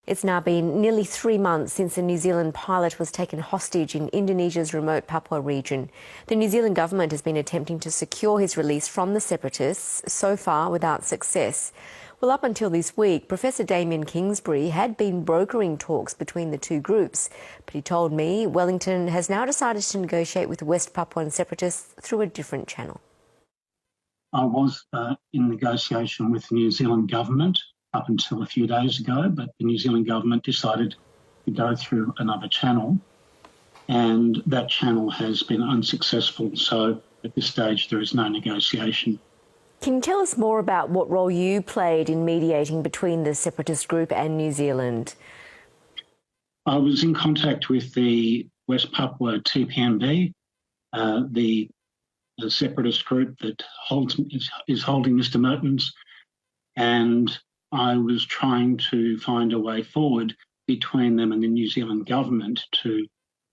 It's now been nearly 3 months since a New Zealand pilot was taken hostage in Indonesia's remote Papua region. The New Zealand government has been attempting to secure his release from the separatists, so far without success. Well, up until this week, Professor Damien Kingsbury had been brokering talks between the two groups, but he told me Wellington has now decided to negotiate with West Papuan separatists through a different channel. I was in negotiation with the New Zealand government up until a few days ago, but the New Zealand government decided to go through another channel, and that channel has been unsuccessful. So at this stage, there is no negotiation. Can you tell us more about what role you played in mediating between the separatist group and New Zealand? I was in contact with the West Papua TPNB, the separatist group that is holding Mr. Mertens, and I was trying to find a way forward between them and the New Zealand government to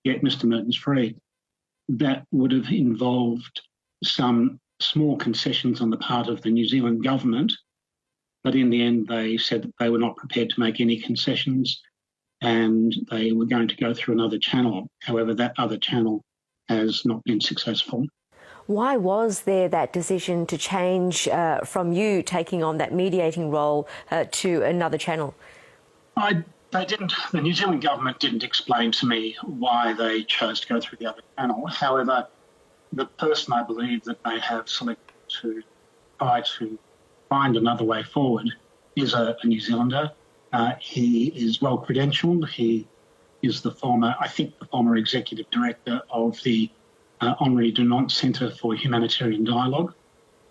get Mr. Mertens free. That would have involved some small concessions on the part of the New Zealand government, but in the end they said that they were not prepared to make any concessions and they were going to go through another channel. However, that other channel has not been successful. Why was there that decision to change from you taking on that mediating role to another channel? The New Zealand government didn't explain to me why they chose to go through the other channel. However, the person I believe that they have selected to try to find another way forward is a New Zealander. He is well credentialed. He is the former executive director of the Henri Dunant Centre for Humanitarian Dialogue,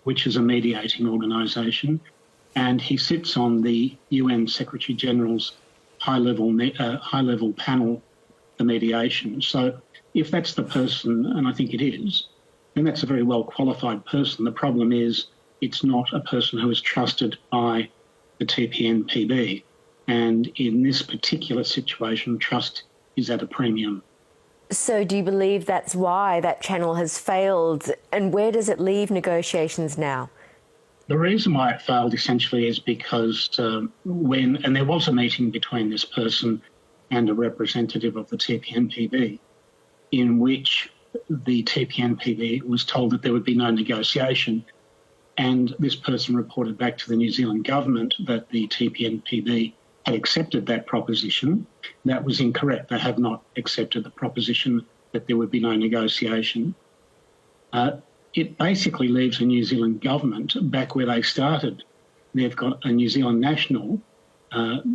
which is a mediating organisation, and he sits on the UN Secretary General's high-level panel for mediation. So if that's the person, and I think it is, then that's a very well-qualified person. The problem is it's not a person who is trusted by the TPNPB, and in this particular situation, trust is at a premium. So do you believe that's why that channel has failed, and where does it leave negotiations now? The reason why it failed essentially is because there was a meeting between this person and a representative of the TPNPB in which the TPNPB was told that there would be no negotiation, and this person reported back to the New Zealand government that the TPNPB had accepted that proposition. That was incorrect. They have not accepted the proposition that there would be no negotiation. It basically leaves the New Zealand government back where they started. They've got a New Zealand national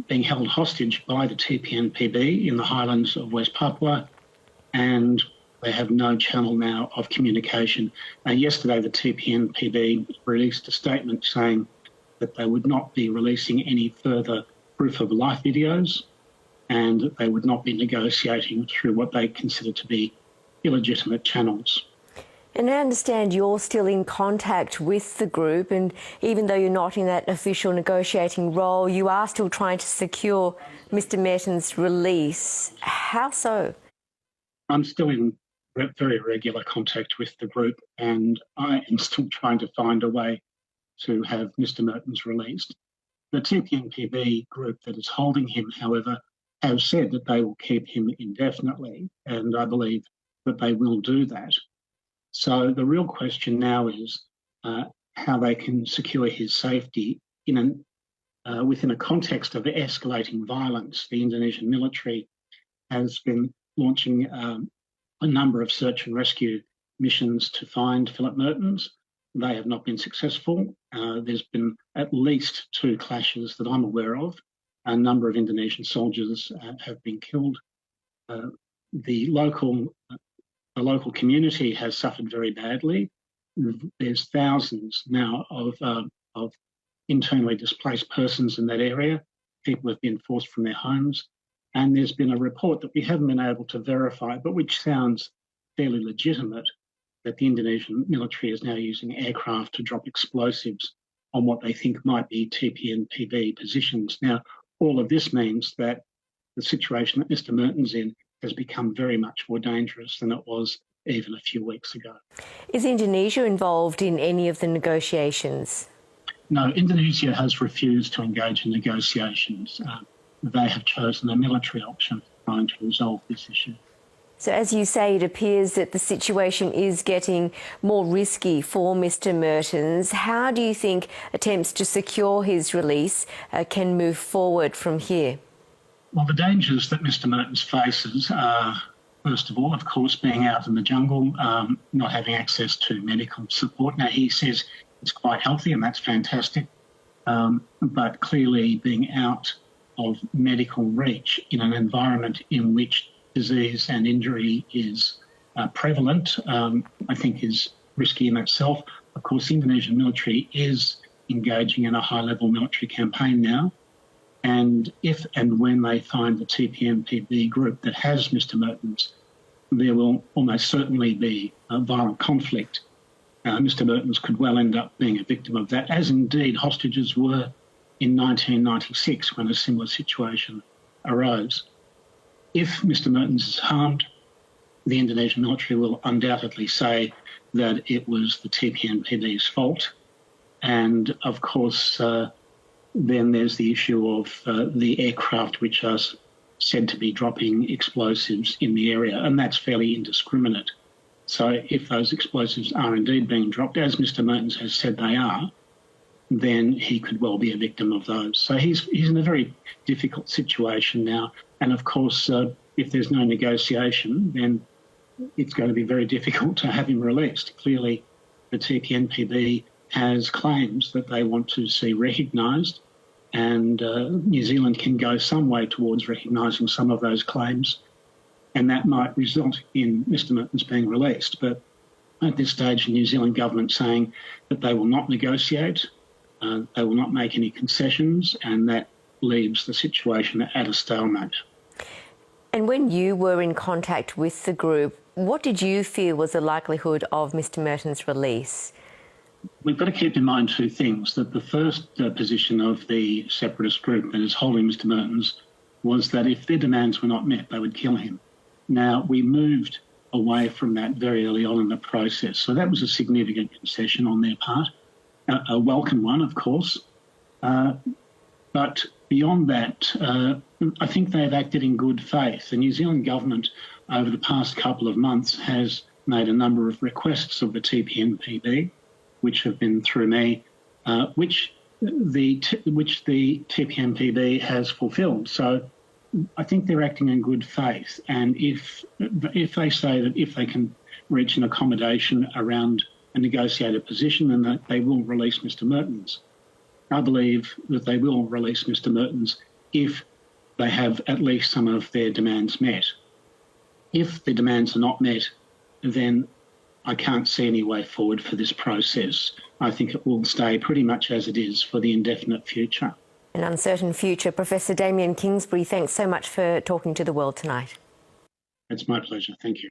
being held hostage by the TPNPB in the highlands of West Papua, and they have no channel now of communication. Yesterday, the TPNPB released a statement saying that they would not be releasing any further proof of life videos, and that they would not be negotiating through what they consider to be illegitimate channels. And I understand you're still in contact with the group, and even though you're not in that official negotiating role, you are still trying to secure Mr. Mertens' release. How so? I'm still in very regular contact with the group, and I am still trying to find a way to have Mr. Mertens released. The TPNPB group that is holding him, however, have said that they will keep him indefinitely, and I believe that they will do that. So the real question now is how they can secure his safety within a context of escalating violence. The Indonesian military has been launching a number of search and rescue missions to find Philip Mertens. They have not been successful. There's been at least 2 clashes that I'm aware of. A number of Indonesian soldiers have been killed. The local community has suffered very badly. There's thousands now of internally displaced persons in that area. People have been forced from their homes. And there's been a report that we haven't been able to verify, but which sounds fairly legitimate, that the Indonesian military is now using aircraft to drop explosives on what they think might be TPNPB positions. Now, all of this means that the situation that Mr. Mertens in has become very much more dangerous than it was even a few weeks ago. Is Indonesia involved in any of the negotiations? No, Indonesia has refused to engage in negotiations. they have chosen a military option trying to resolve this issue. So as you say, it appears that the situation is getting more risky for Mr Mertens. How do you think attempts to secure his release can move forward from here? Well, the dangers that Mr Mertens faces are, first of all, of course, being out in the jungle, not having access to medical support. Now, he says it's quite healthy and that's fantastic, but clearly being out of medical reach in an environment in which disease and injury is prevalent, I think is risky in itself. Of course, the Indonesian military is engaging in a high-level military campaign now, and if and when they find the TPNPB group that has Mr Mertens, there will almost certainly be a violent conflict. Mr Mertens could well end up being a victim of that, as indeed hostages were in 1996 when a similar situation arose. If Mr Mertens is harmed, the Indonesian military will undoubtedly say that it was the TPNPB's fault. And of course, then there's the issue of the aircraft which are said to be dropping explosives in the area, and that's fairly indiscriminate. So if those explosives are indeed being dropped, as Mr Mertens has said they are, then he could well be a victim of those. So he's in a very difficult situation now. And of course, if there's no negotiation, then it's going to be very difficult to have him released. Clearly, the TPNPB has claims that they want to see recognised, and New Zealand can go some way towards recognising some of those claims, and that might result in Mr Mertens being released. But at this stage, the New Zealand government saying that they will not negotiate, they will not make any concessions, and that leaves the situation at a stalemate. And when you were in contact with the group, what did you feel was the likelihood of Mr Mertens' release? We've got to keep in mind two things, that the first position of the separatist group that is holding Mr Mertens was that if their demands were not met, they would kill him. Now, we moved away from that very early on in the process, so that was a significant concession on their part, a welcome one, of course. But beyond that, I think they've acted in good faith. The New Zealand government over the past couple of months has made a number of requests of the TPNPB, which have been through me, which the TPNPB has fulfilled. So I think they're acting in good faith. And if they say that if they can reach an accommodation around a negotiated position, then that they will release Mr Mertens. I believe that they will release Mr Mertens if they have at least some of their demands met. If the demands are not met, then I can't see any way forward for this process. I think it will stay pretty much as it is for the indefinite future. An uncertain future. Professor Damien Kingsbury, thanks so much for talking to the world tonight. It's my pleasure. Thank you.